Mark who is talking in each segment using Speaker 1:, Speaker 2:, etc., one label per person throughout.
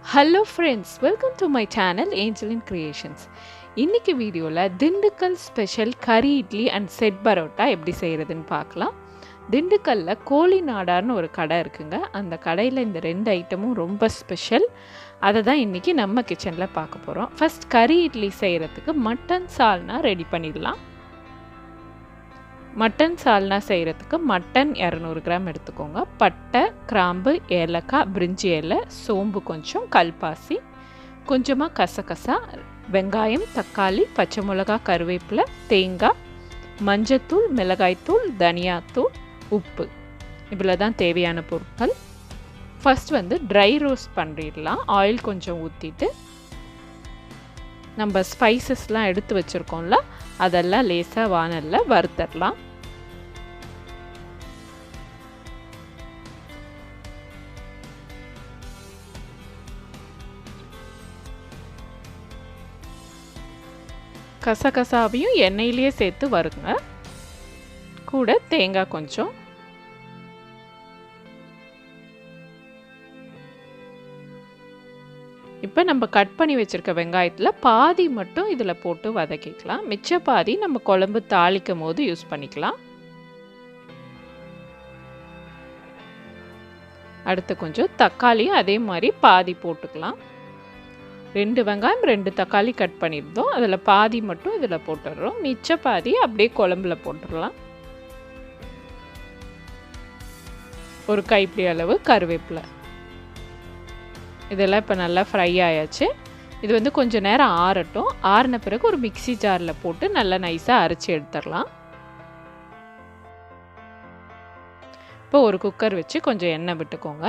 Speaker 1: Hello friends, welcome to my channel Angel in Creations. இன்னைக்கு வீடியோல Dindigul special கறி idli and set parotta எப்படி செய்யறதுன்னு பார்க்கலாம். திண்டுக்கல்ல கோழி நாடார்னு ஒரு கடை இருக்குங்க. அந்த கடையில் இந்த ரெண்டு ஐட்டமும் ரொம்ப ஸ்பெஷல். அதை தான் இன்னைக்கு நம்ம கிச்சனில் பார்க்க போகிறோம். ஃபர்ஸ்ட் கறி இட்லி செய்கிறதுக்கு மட்டன் சால்னா ரெடி பண்ணிடலாம். மட்டன் சால்னா செய்கிறதுக்கு மட்டன் 200 கிராம் எடுத்துக்கோங்க. பட்டை, கிராம்பு, ஏலக்காய், பிரிஞ்சி இலை, சோம்பு கொஞ்சம், கல்பாசி, கொஞ்சமாக கசகசா, வெங்காயம், தக்காளி, பச்சை மிளகாய், கருவேப்பிலை, தேங்காய், மஞ்சத்தூள், மிளகாய்த்தூள், தனியாத்தூள், உப்பு. இவ்வளோ தான் தேவையான பொருட்கள். ஃபர்ஸ்ட் ட்ரை ரோஸ்ட் பண்ணிடலாம். ஆயில் கொஞ்சம் ஊற்றிட்டு நம்ம ஸ்பைசஸ்லாம் எடுத்து வச்சுருக்கோம்ல, அதெல்லாம் லேசாக வானலில் வறுத்தரலாம். கசகசாவையும் எண்ணெயிலேயே சேர்த்து வறுங்க. கூட தேங்காய் கொஞ்சம். இப்போ நம்ம கட் பண்ணி வச்சுருக்க வெங்காயத்தில் பாதி மட்டும் இதில் போட்டு வதக்கிக்கலாம். மிச்ச பாதி நம்ம குழம்பு தாளிக்கும் போது யூஸ் பண்ணிக்கலாம். அடுத்து கொஞ்சம் தக்காளியும் அதே மாதிரி பாதி போட்டுக்கலாம். 2 வெங்காயம் 2 தக்காளி கட் பண்ணியிருந்தோம். அதில் பாதி மட்டும் இதில் போட்டுடுறோம். மிச்ச பாதி அப்படியே குழம்புல போட்டுடலாம். ஒரு கைப்பிடி அளவு கருவேப்பிலை. இதெல்லாம் இப்போ நல்லா ஃப்ரை ஆயாச்சு. இது கொஞ்சம் நேரம் ஆறட்டும். ஆறின பிறகு ஒரு மிக்சி ஜாரில் போட்டு நல்லா நைஸாக அரைச்சி எடுத்துடலாம். இப்போ ஒரு குக்கர் வச்சு கொஞ்சம் எண்ணெய் விட்டுக்கோங்க.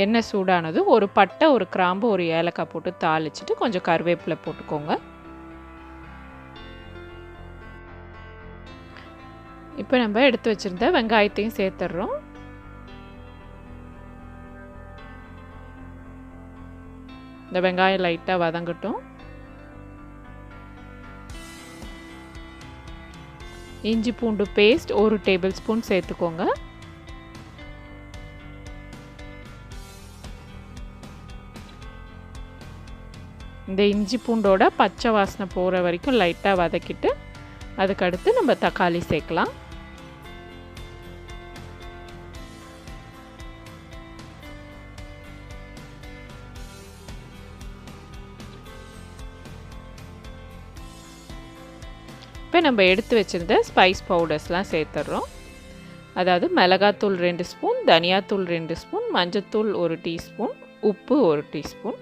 Speaker 1: எண்ணெய் சூடானது ஒரு பட்டை, ஒரு கிராம்பு, ஒரு ஏலக்காய் போட்டு தாளிச்சிட்டு கொஞ்சம் கருவேப்பிலை போட்டுக்கோங்க. இப்போ நம்ம எடுத்து வச்சிருந்த வெங்காயத்தையும் சேர்த்துடுறோம். இந்த வெங்காயம் லைட்டாக வதங்கட்டும். இஞ்சி பூண்டு பேஸ்ட் 1 டேபிள் ஸ்பூன் சேர்த்துக்கோங்க. இந்த இஞ்சி பூண்டோட பச்சை வாசனை போகிற வரைக்கும் லைட்டாக வதக்கிட்டு அதுக்கடுத்து நம்ம தக்காளி சேர்க்கலாம். இப்போ நம்ம எடுத்து வச்சுருந்த ஸ்பைஸ் பவுடர்ஸ்லாம் சேர்த்துட்றோம். அதாவது மிளகாத்தூள் 2 ஸ்பூன், தனியாத்தூள் 2 ஸ்பூன், மஞ்சத்தூள் 1 டீஸ்பூன், உப்பு 1 டீஸ்பூன்.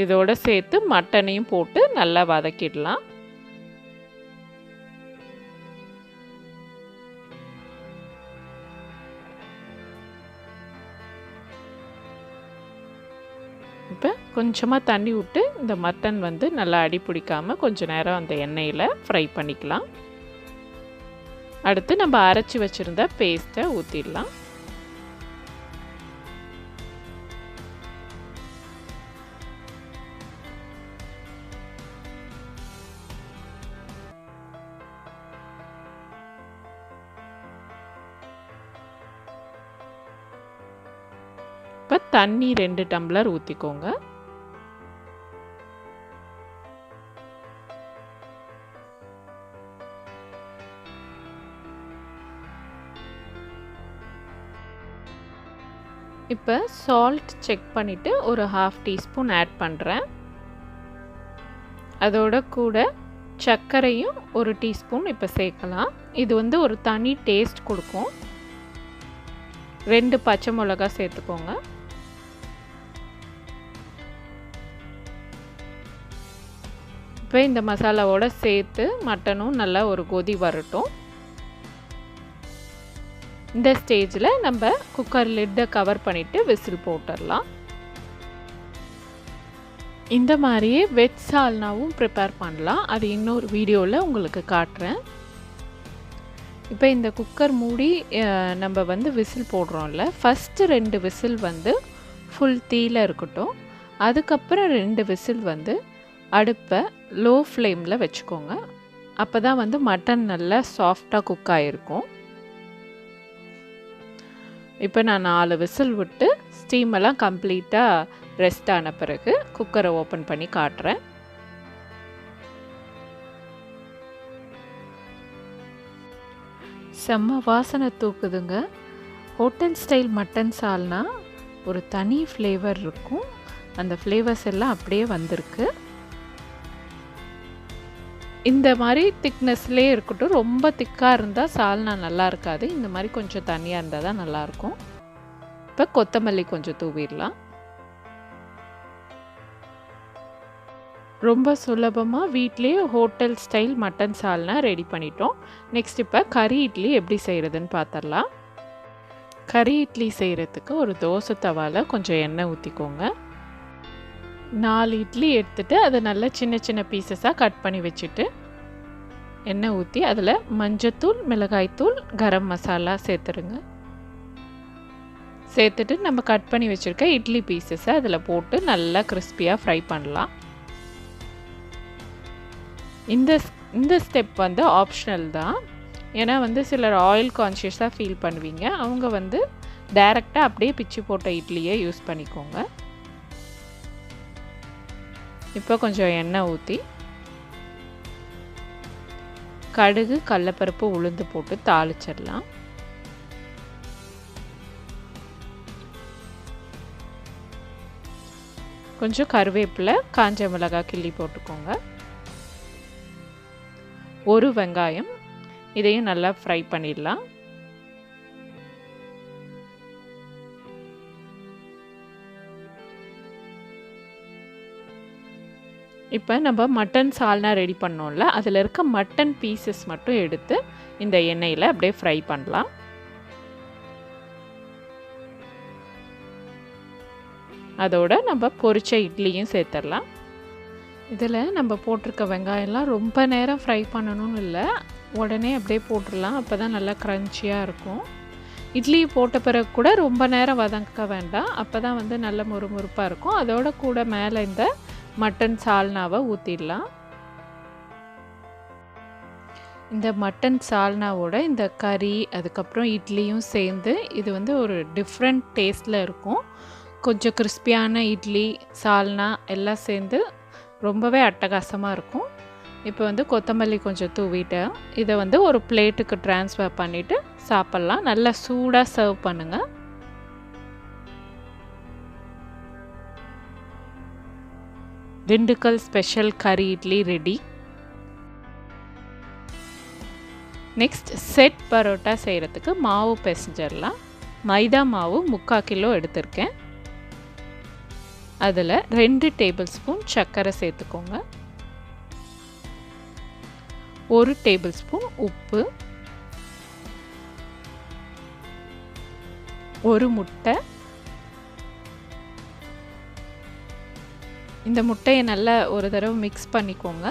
Speaker 1: இதோட சேர்த்து மட்டனையும் போட்டு நல்லா வதக்கிடலாம். இப்போ கொஞ்சமாக தண்ணி விட்டு இந்த மட்டன் நல்லா அடி பிடிக்காமல் கொஞ்சம் நேரம் அந்த எண்ணெயில் ஃப்ரை பண்ணிக்கலாம். அடுத்து நம்ம அரைச்சி வச்சுருந்த பேஸ்ட்டை ஊற்றிடலாம். இப்போ தண்ணி 2 டம்ளர் ஊற்றிக்கோங்க. இப்போ சால்ட் செக் பண்ணிவிட்டு ஒரு 1/2 டீஸ்பூன் ஆட் பண்ணுறேன். அதோட கூட சர்க்கரையும் 1 டீஸ்பூன் இப்போ சேர்க்கலாம். இது ஒரு தனி டேஸ்ட் கொடுக்கும். 2 பச்சை மிளகாய் சேர்த்துக்கோங்க. இப்போ இந்த மசாலாவோட சேர்த்து மட்டனும் நல்லா ஒரு கொதி வரட்டும். இந்த ஸ்டேஜில் நம்ம குக்கர் லிட்டை கவர் பண்ணிவிட்டு விசில் போட்டுடலாம். இந்த மாதிரியே வெஜ் சால்னாவும் ப்ரிப்பேர் பண்ணலாம். அது இன்னொரு வீடியோவில் உங்களுக்கு காட்டுறேன். இப்போ இந்த குக்கர் மூடி நம்ம விசில் போடுறோம்ல, ஃபஸ்ட்டு 2 விசில் ஃபுல் தீயில் இருக்கட்டும். அதுக்கப்புறம் 2 விசில் அடுப்பை லோ ஃப்ளேமில் வச்சுக்கோங்க. அப்போ தான் மட்டன் நல்லா சாஃப்டாக குக் ஆகிருக்கும். இப்போ நான் 4 விசில் விட்டு ஸ்டீம் எல்லாம் கம்ப்ளீட்டாக ரெஸ்ட் ஆன பிறகு குக்கரை ஓப்பன் பண்ணி காட்டுறேன். செம்ம வாசனை தூக்குதுங்க. ஹோட்டல் ஸ்டைல் மட்டன் சால்னா ஒரு தனி ஃப்ளேவர் இருக்கும். அந்த ஃப்ளேவர்ஸ் எல்லாம் அப்படியே வந்திருக்கு. இந்த மாதிரி திக்னஸ்லேயே இருக்கட்டும். ரொம்ப திக்காக இருந்தால் சால்னா நல்லா இருக்காது. இந்த மாதிரி கொஞ்சம் தண்ணியாக இருந்தால் தான் நல்லாயிருக்கும். இப்போ கொத்தமல்லி கொஞ்சம் தூவிடலாம். ரொம்ப சுலபமாக வீட்லேயே ஹோட்டல் ஸ்டைல் மட்டன் சால்னா ரெடி பண்ணிட்டோம். நெக்ஸ்ட் இப்போ கறி இட்லி எப்படி செய்கிறதுன்னு பார்த்துடலாம். கறி இட்லி செய்கிறதுக்கு ஒரு தோசை தவாவில் கொஞ்சம் எண்ணெய் ஊற்றிக்கோங்க. 4 இட்லி எடுத்துகிட்டு அதை நல்லா சின்ன சின்ன பீசஸாக கட் பண்ணி வச்சுட்டு எண்ணெய் ஊற்றி அதில் மஞ்சத்தூள், மிளகாய்த்தூள், கரம் மசாலா சேர்த்துருங்க. சேர்த்துட்டு நம்ம கட் பண்ணி வச்சுருக்க இட்லி பீசஸை அதில் போட்டு நல்லா கிறிஸ்பியாக ஃப்ரை பண்ணலாம். இந்த ஸ்டெப் வந்து ஆப்ஷனல் தான். ஏன்னா வந்து சிலர் ஆயில் கான்ஷியஸாக ஃபீல் பண்ணுவீங்க. அவங்க வந்து டைரெக்டாக அப்படியே பிச்சு போட்ட இட்லியை யூஸ் பண்ணிக்கோங்க. இப்போ கொஞ்சம் எண்ணெய் ஊற்றி கடுகு, கடலைப்பருப்பு, உளுந்து போட்டு தாளிச்சிடலாம். கொஞ்சம் கருவேப்பிலை, காஞ்ச மிளகாய் கிள்ளி போட்டுக்கோங்க. ஒரு வெங்காயம், இதையும் நல்லா ஃப்ரை பண்ணிடலாம். இப்போ நம்ம மட்டன் சால்னா ரெடி பண்ணோம்ல, அதில் இருக்க மட்டன் பீசஸ் மட்டும் எடுத்து இந்த எண்ணெயில் அப்படியே ஃப்ரை பண்ணலாம். அதோட நம்ம பொரிச்ச இட்லியும் சேர்த்துடலாம். இதில் நம்ம போட்டிருக்க வெங்காயம்லாம் ரொம்ப நேரம் ஃப்ரை பண்ணணும்னு இல்லை, உடனே அப்படியே போட்டுடலாம். அப்போ தான் நல்லா க்ரன்ச்சியாக இருக்கும். இட்லி போட்ட பிறகு கூட ரொம்ப நேரம் வதங்க வேண்டாம். அப்போ தான் வந்து நல்ல முறுமுறுப்பாக இருக்கும். அதோட கூட மேலே இந்த மட்டன் சால்னாவை ஊற்றிடலாம். இந்த மட்டன் சால்னாவோட இந்த கறி அதுக்கப்புறம் இட்லியும் சேர்ந்து இது வந்து ஒரு டிஃப்ரெண்ட் டேஸ்ட்டில் இருக்கும். கொஞ்சம் கிறிஸ்பியான இட்லி, சால்னா எல்லாம் சேர்ந்து ரொம்பவே அட்டகாசமாக இருக்கும். இப்போ வந்து கொத்தமல்லி கொஞ்சம் தூவிட்டேன். இதை வந்து ஒரு பிளேட்டுக்கு ட்ரான்ஸ்ஃபர் பண்ணிவிட்டு சாப்பிட்லாம். நல்லா சூடாக சர்வ் பண்ணுங்கள். திண்டுக்கல் ஸ்பெஷல் கறி idli ready. Next set parotta செய்கிறதுக்கு மாவு பிசைஞ்சிடலாம். மைதா மாவு 3/4 கிலோ எடுத்திருக்கேன். அதில் 2 டேபிள் ஸ்பூன் சர்க்கரை சேர்த்துக்கோங்க. 1 டேபிள் ஸ்பூன் உப்பு, 1 முட்டை. இந்த முட்டையை நல்லா ஒரு தடவை மிக்ஸ் பண்ணிக்கோங்க.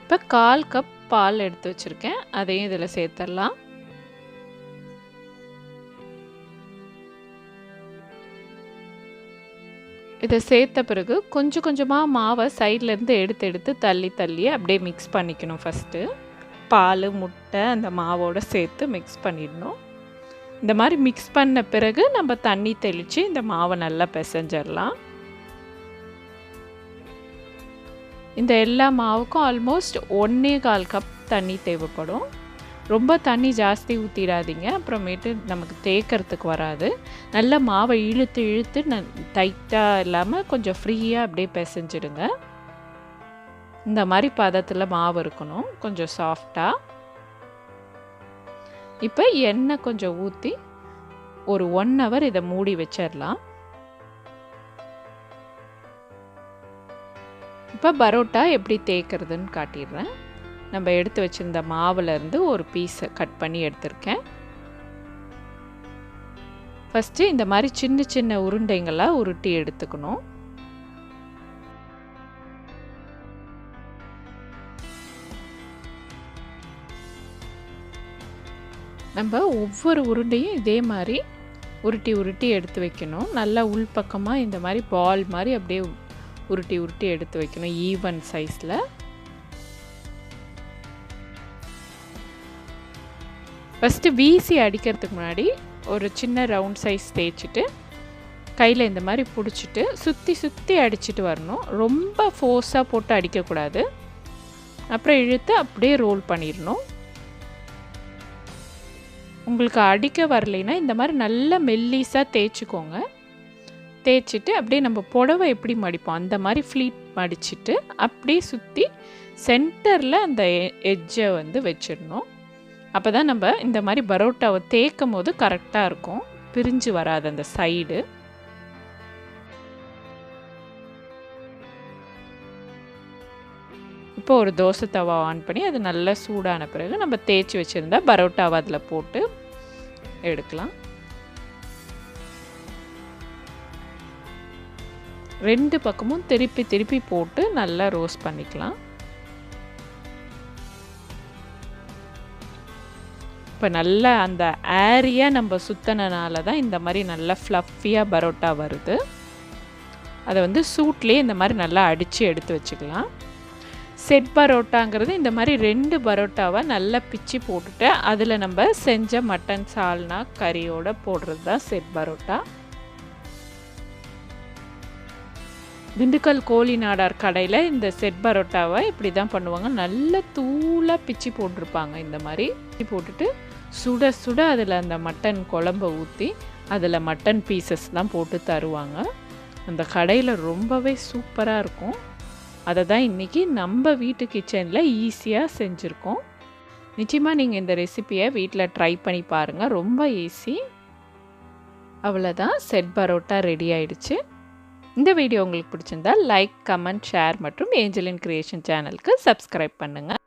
Speaker 1: இப்போ 1/4 கப் பால் எடுத்து வச்சுருக்கேன். அதையும் இதில் சேர்த்துடலாம். இதை சேர்த்த பிறகு கொஞ்சம் கொஞ்சமாக மாவை சைட்லேருந்து எடுத்து தள்ளி அப்படியே மிக்ஸ் பண்ணிக்கணும். ஃபஸ்ட்டு பால், முட்டை அந்த மாவோடு சேர்த்து மிக்ஸ் பண்ணிடணும். இந்த மாதிரி மிக்ஸ் பண்ண பிறகு நம்ம தண்ணி தெளித்து இந்த மாவை நல்லா பிசைஞ்சிடலாம். இந்த எல்லா மாவுக்கும் ஆல்மோஸ்ட் 1.25 கப் தண்ணி தேவைப்படும். ரொம்ப தண்ணி ஜாஸ்தி ஊற்றிடாதீங்க, அப்புறமேட்டு நமக்கு தேய்க்கிறதுக்கு வராது. நல்லா மாவை இழுத்து டைட்டாக இல்லாமல் கொஞ்சம் ஃப்ரீயாக அப்படியே பிசைஞ்சிடுங்க. இந்த மாதிரி பதத்தில் மாவு இருக்கணும், கொஞ்சம் சாஃப்டாக. இப்போ எண்ணெய் கொஞ்சம் ஊற்றி ஒரு 1 ஹவர் இதை மூடி வச்சிடலாம். இப்போ பரோட்டா எப்படி தேய்க்கிறதுன்னு காட்டிடுறேன். நம்ம எடுத்து வச்சுருந்த மாவுலேருந்து ஒரு பீஸை கட் பண்ணி எடுத்திருக்கேன். ஃபஸ்ட்டு இந்த மாதிரி சின்ன சின்ன உருண்டைங்களாக உருட்டி எடுத்துக்கணும். நம்ம ஒவ்வொரு உருண்டையும் இதே மாதிரி உருட்டி எடுத்து வைக்கணும். நல்லா உள்பக்கமாக இந்த மாதிரி பால் மாதிரி அப்படியே உருட்டி எடுத்து வைக்கணும் ஈவன் சைஸில். ஃபஸ்ட்டு வீசி அடிக்கிறதுக்கு முன்னாடி ஒரு சின்ன ரவுண்ட் சைஸ் தேய்ச்சிட்டு கையில் இந்த மாதிரி பிடிச்சிட்டு சுற்றி சுற்றி அடிச்சுட்டு வரணும். ரொம்ப ஃபோர்ஸாக போட்டு அடிக்கக்கூடாது. அப்புறம் இழுத்து அப்படியே ரோல் பண்ணிடணும். உங்களுக்கு அடிக்க வரலைன்னா இந்த மாதிரி நல்லா மெல்லிஸாக தேய்ச்சிக்கோங்க. தேய்ச்சிட்டு அப்படியே நம்ம புடவை எப்படி மடிப்போம் அந்த மாதிரி ஃப்ளீட் மடிச்சுட்டு அப்படியே சுற்றி சென்டரில் அந்த எட்ஜை வந்து வச்சிடணும். அப்போ தான் நம்ம இந்த மாதிரி பரோட்டாவை தேய்க்கும் போது கரெக்டாக இருக்கும், பிரிஞ்சு வராது அந்த சைடு. இப்போ ஒரு தோசை தவா ஆன் பண்ணி அது நல்லா சூடான பிறகு நம்ம தேய்ச்சி வச்சுருந்தா பரோட்டாவை அதில் போட்டு எடுக்கலாம். 2 பக்கமும் திருப்பி திருப்பி போட்டு நல்லா ரோஸ்ட் பண்ணிக்கலாம். இப்போ நல்லா அந்த ஏரியா நம்ம சுத்தினால தான் இந்த மாதிரி நல்லா ஃப்ளஃபியாக பரோட்டா வருது. அதை வந்து சூட்லேயே இந்த மாதிரி நல்லா அடித்து எடுத்து வச்சுக்கலாம். செட் பரோட்டாங்கிறது இந்த மாதிரி 2 பரோட்டாவை நல்லா பிச்சு போட்டுட்டு அதில் நம்ம செஞ்ச மட்டன் சால்னா கறியோட போடுறது தான் செட் பரோட்டா. திண்டுக்கல் கோழி நாடார் கடையில் இந்த செட் பரோட்டாவை இப்படி தான் பண்ணுவாங்க. நல்ல தூளாக பிச்சு போட்டிருப்பாங்க. இந்த மாதிரி பிச்சு போட்டுட்டு சுட சுட அதில் அந்த மட்டன் குழம்பை ஊற்றி அதில் மட்டன் பீசஸ்லாம் போட்டு தருவாங்க. அந்த கடையில் ரொம்பவே சூப்பராக இருக்கும். அதை தான் இன்றைக்கி நம்ம வீட்டு கிச்சனில் ஈஸியாக செஞ்சுருக்கோம். நிச்சயமாக நீங்கள் இந்த ரெசிப்பியை வீட்டில் ட்ரை பண்ணி பாருங்கள், ரொம்ப ஈஸி. அவ்வளோதான், செட் பரோட்டா ரெடி ஆயிடுச்சு. இந்த வீடியோ உங்களுக்கு பிடிச்சிருந்தால் லைக், கமெண்ட், ஷேர் மற்றும் ஏஞ்சலின் கிரியேஷன் சேனலுக்கு சப்ஸ்கிரைப் பண்ணுங்கள்.